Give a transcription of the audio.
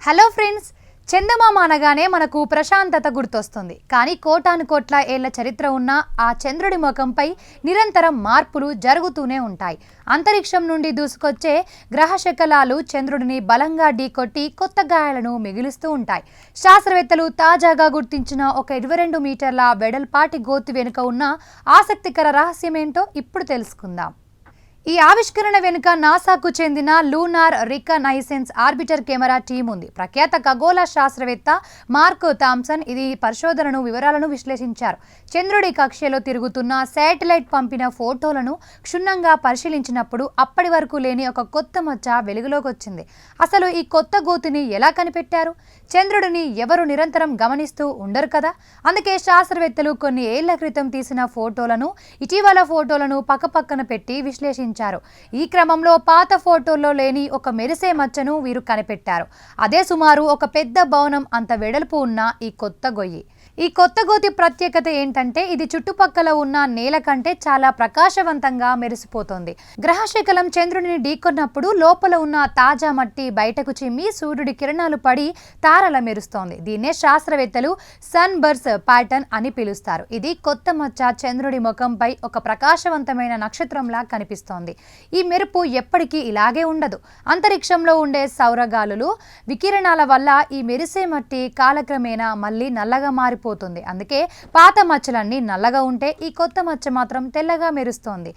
Hello friends, చందమామ అనగానే మనకు ప్రశాంతత గుర్తొస్తుంది. కానీ కోటాను కోట్ల ఏళ్ల చరిత్ర ఉన్న ఆ చంద్రుడి ముఖంపై నిరంతరం మార్పులు జరుగుతూనే ఉంటాయి. అంతరిక్షం నుండి దూసుకొచ్చే గ్రహశకలాలు చంద్రుడిని బలంగా ఢీకొట్టి కొత్త గాయాలను మిగులుస్తూ ఉంటాయి. శాస్త్రవేత్తలు తాజాగా గుర్తించిన ఒక 22 మీటర్ల వెడల్పాటి గోతి వెనుక ఉన్న ఆసక్తికర రహస్యమేంటో ఇప్పుడు తెలుసుకుందాం. ఈ ఆవిష్కరణ వెనుక నాసాకు చెందిన lunar reconnaissance orbiter camera team ఉంది. ప్రఖ్యాత ఖగోళ శాస్త్రవేత్త మార్క్ థామ్సన్ ఇది పరిశోధనను వివరాలను విశ్లేషించారు. చంద్రుడి కక్షలో తిరుగుతున్న శాటిలైట్ పంపిన ఫోటోలను క్షుణ్ణంగా పరిశీలించినప్పుడు అప్పటి వరకు లేని ఒక కొత్త మచ్చ వెలుగులోకి వచ్చింది. అసలు ఈ కొత్త గోతిని ఎలా కనిపెట్టారు? చంద్రుడిని ఎవరు నిరంతరం గమనిస్తూ ఉండరు కదా. అందుకే శాస్త్రవేత్తలు కొన్ని ఏళ్ల క్రితం తీసిన ఫోటోలను, ఇటీవల ఫోటోలను పక్కపక్కన పెట్టి విశ్లేషించారు. ఈ క్రమంలో పాత ఫోటోల్లో లేని ఒక మెరిసే మచ్చను వీరు కనిపెట్టారు. అదే సుమారు ఒక పెద్ద భవనం అంత వెడల్పు ఉన్న ఈ కొత్త గొయ్యి. ఈ కొత్త గోతి ప్రత్యేకత ఏంటంటే ఇది చుట్టుపక్కల ఉన్న నేల కంటే చాలా ప్రకాశవంతంగా మెరిసిపోతుంది. గ్రహశకలం చంద్రుడిని ఢీకొన్నప్పుడు లోపల ఉన్న తాజా మట్టి బయటకు చిమ్మి సూర్యుడి కిరణాలు పడి తారల మెరుస్తోంది. దీన్నే శాస్త్రవేత్తలు సన్ బర్స్ ప్యాటర్న్ అని పిలుస్తారు. ఇది కొత్త మచ్చ చంద్రుడి ముఖంపై ఒక ప్రకాశవంతమైన నక్షత్రంలా కనిపిస్తోంది. ఈ మెరుపు ఎప్పటికీ ఇలాగే ఉండదు. అంతరిక్షంలో ఉండే సౌరగాలులు వికిరణాల వల్ల ఈ మెరిసే మట్టి కాలక్రమేణా మళ్ళీ నల్లగా మారిపోతుంది. అందుకే పాత మచ్చలన్నీ నల్లగా ఉంటే ఈ కొత్త మచ్చ మాత్రం తెల్లగా మెరుస్తోంది.